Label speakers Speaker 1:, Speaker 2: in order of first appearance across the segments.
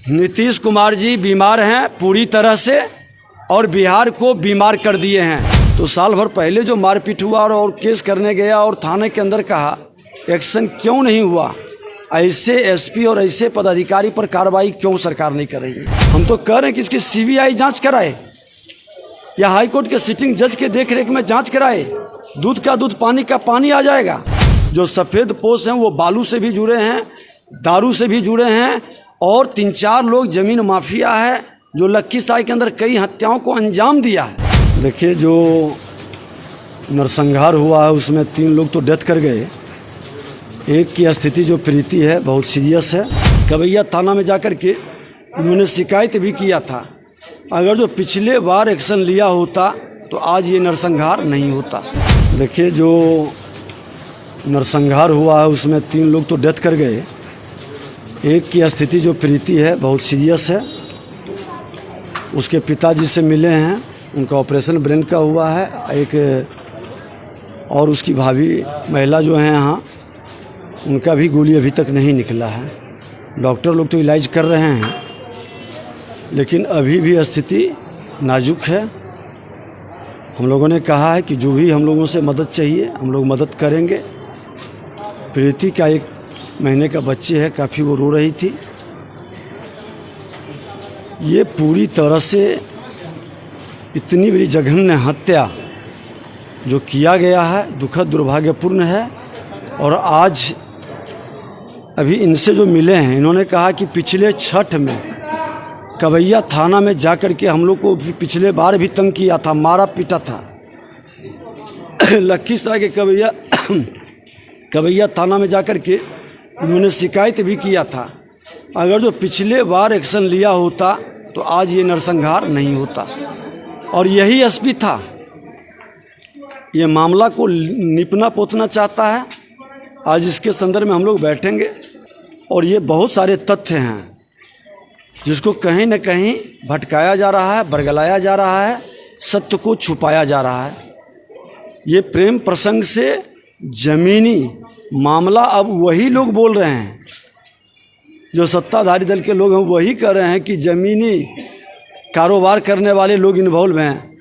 Speaker 1: नीतीश कुमार जी बीमार हैं पूरी तरह से और बिहार को बीमार कर दिए हैं। तो साल भर पहले जो मारपीट हुआ और केस करने गया और थाने के अंदर कहा, एक्शन क्यों नहीं हुआ? ऐसे एसपी और ऐसे पदाधिकारी पर कार्रवाई क्यों सरकार नहीं कर रही है? हम तो कह रहे हैं कि इसकी सीबीआई जांच कराए या हाईकोर्ट के सिटिंग जज के देखरेख में जांच कराए। दूध का दूध पानी का पानी आ जाएगा। जो सफ़ेद पोश हैं वो बालू से भी जुड़े हैं, दारू से भी जुड़े हैं और 3-4 लोग जमीन माफिया है जो लखीसराय के अंदर कई हत्याओं को अंजाम दिया है। देखिए, जो नरसंहार हुआ है उसमें 3 लोग तो डेथ कर गए। एक की स्थिति जो प्रीति है बहुत सीरियस है। कबैया थाना में जाकर के उन्होंने शिकायत भी किया था। अगर जो पिछले बार एक्शन लिया होता तो आज ये नरसंहार नहीं होता। देखिए, जो नरसंहार हुआ है उसमें 3 लोग तो डेथ कर गए। एक की स्थिति जो प्रीति है बहुत सीरियस है। उसके पिताजी से मिले हैं, उनका ऑपरेशन ब्रेन का हुआ है। एक और उसकी भाभी महिला जो हैं यहाँ, उनका भी गोली अभी तक नहीं निकला है। डॉक्टर लोग तो इलाज कर रहे हैं लेकिन अभी भी स्थिति नाजुक है। हम लोगों ने कहा है कि जो भी हम लोगों से मदद चाहिए हम लोग मदद करेंगे। प्रीति का 1 महीने का बच्चे है, काफ़ी वो रो रही थी। ये पूरी तरह से इतनी बड़ी जघन्य हत्या जो किया गया है दुखद दुर्भाग्यपूर्ण है। और आज अभी इनसे जो मिले हैं, इन्होंने कहा कि पिछले छठ में कबैया थाना में जाकर के हम लोग को पिछले बार भी तंग किया था, मारा पीटा था। लखीसराय के कबैया थाना में जाकर के उन्होंने शिकायत भी किया था। अगर जो पिछले बार एक्शन लिया होता तो आज ये नरसंहार नहीं होता। और यही एसपी था, ये मामला को निपना पोतना चाहता है। आज इसके संदर्भ में हम लोग बैठेंगे और ये बहुत सारे तथ्य हैं जिसको कहीं न कहीं भटकाया जा रहा है, बरगलाया जा रहा है, सत्य को छुपाया जा रहा है। ये प्रेम प्रसंग से जमीनी मामला अब वही लोग बोल रहे हैं, जो सत्ताधारी दल के लोग हैं वही कह रहे हैं कि ज़मीनी कारोबार करने वाले लोग इन्वॉल्व हैं।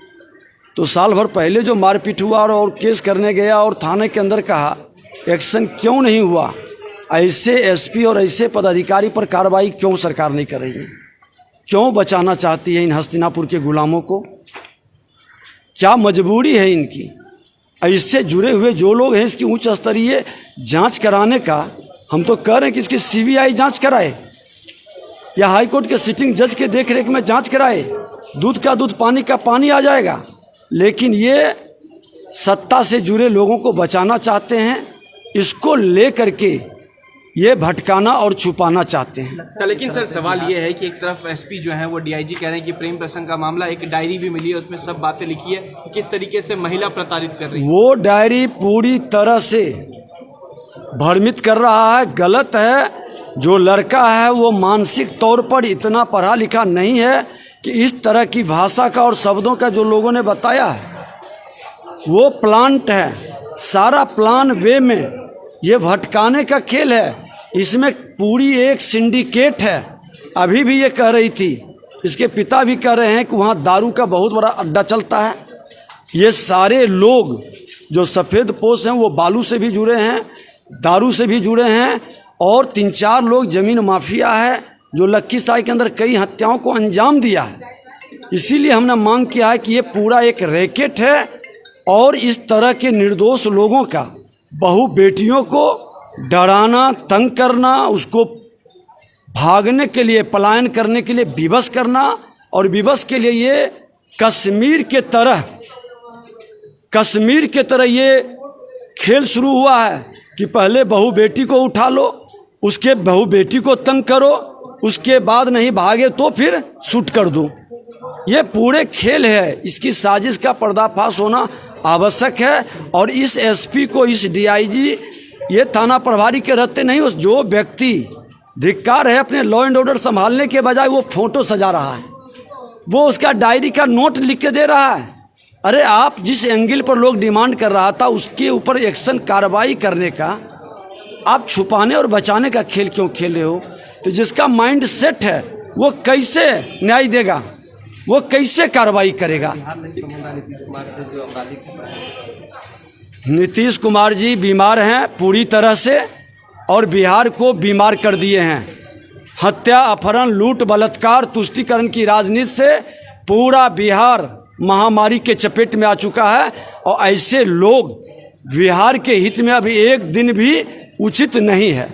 Speaker 1: तो साल भर पहले जो मारपीट हुआ और केस करने गया और थाने के अंदर कहा, एक्शन क्यों नहीं हुआ? ऐसे एसपी और ऐसे पदाधिकारी पर कार्रवाई क्यों सरकार नहीं कर रही है? क्यों बचाना चाहती है इन हस्तिनापुर के गुलामों को? क्या मजबूरी है इनकी? इससे जुड़े हुए जो लोग हैं इसकी उच्च स्तरीय जांच कराने का हम तो कह रहे हैं कि इसकी सीबीआई जांच कराए या हाईकोर्ट के सिटिंग जज के देखरेख में जांच कराए। दूध का दूध पानी का पानी आ जाएगा। लेकिन ये सत्ता से जुड़े लोगों को बचाना चाहते हैं, इसको लेकर के ये भटकाना और छुपाना चाहते हैं।
Speaker 2: लेकिन सर सवाल ये है कि एक तरफ एसपी जो है वो डीआईजी कह रहे हैं कि प्रेम प्रसंग का मामला, एक डायरी भी मिली है उसमें सब बातें लिखी है कि किस तरीके से महिला प्रताड़ित कर रही है। वो
Speaker 1: डायरी पूरी तरह से भ्रमित कर रहा है, गलत है। जो लड़का है वो मानसिक तौर पर इतना पढ़ा लिखा नहीं है कि इस तरह की भाषा का और शब्दों का जो लोगों ने बताया है वो प्लांट है। सारा प्लान वे में ये भटकाने का खेल है। इसमें पूरी एक सिंडिकेट है। अभी भी ये कह रही थी, इसके पिता भी कह रहे हैं कि वहाँ दारू का बहुत बड़ा अड्डा चलता है। ये सारे लोग जो सफ़ेद पोश हैं वो बालू से भी जुड़े हैं, दारू से भी जुड़े हैं और 3-4 लोग जमीन माफिया है जो लखीसराय के अंदर कई हत्याओं को अंजाम दिया है। इसीलिए हमने मांग किया है कि ये पूरा एक रैकेट है और इस तरह के निर्दोष लोगों का, बहू बेटियों को डराना, तंग करना, उसको भागने के लिए, पलायन करने के लिए विवश करना और विवश के लिए ये कश्मीर के तरह ये खेल शुरू हुआ है कि पहले बहू बेटी को उठा लो, उसके बहू बेटी को तंग करो, उसके बाद नहीं भागे तो फिर शूट कर दो। ये पूरे खेल है। इसकी साजिश का पर्दाफाश होना आवश्यक है। और इस एसपी को, इस डीआईजी, ये थाना प्रभारी के रहते नहीं, उस जो व्यक्ति धिक्कार है अपने लॉ एंड ऑर्डर संभालने के बजाय वो फोटो सजा रहा है, वो उसका डायरी का नोट लिख के दे रहा है। अरे आप जिस एंगल पर लोग डिमांड कर रहा था उसके ऊपर एक्शन कार्रवाई करने का आप छुपाने और बचाने का खेल क्यों खेल रहे हो? तो जिसका माइंड सेट है वो कैसे न्याय देगा, वो कैसे कार्रवाई करेगा। नीतीश कुमार जी बीमार हैं पूरी तरह से और बिहार को बीमार कर दिए हैं। हत्या, अपहरण, लूट, बलात्कार, तुष्टीकरण की राजनीति से पूरा बिहार महामारी के चपेट में आ चुका है। और ऐसे लोग बिहार के हित में अभी एक दिन भी उचित नहीं है।